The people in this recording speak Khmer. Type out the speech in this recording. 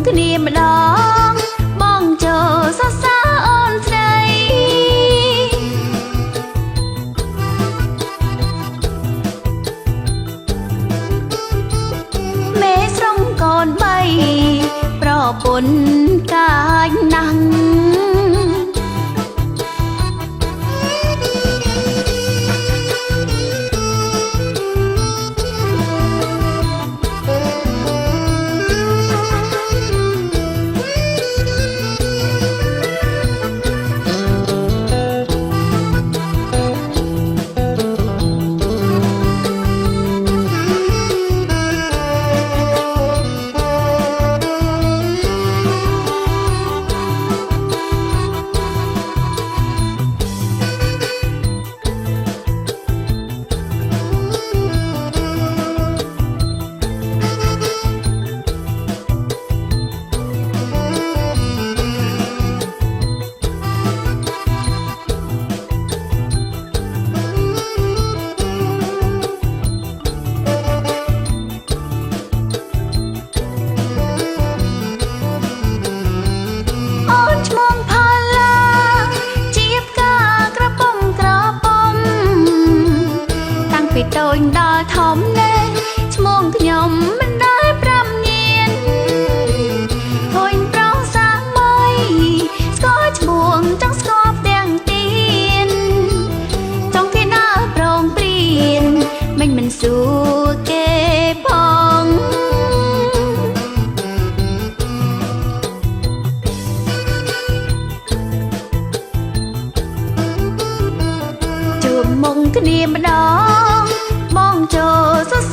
គ្នាម្ដងបងចូលសរសើរអូនស្រីមេស្រងកូនបីប្រពន្ធកាចណាស់តូចដល់ធំណាស់ឈ្មោះខ្ញុំមិនដែល5ញៀនឃើញប្រុសសាមួយស្គាល់ឈ្មោះចង់ស្គាល់ទាំងទៀនចង់គេដើរប្រងព្រៀនមិនសួរគេផងជួបមុខគ្នាម្ដងបងចូលសរ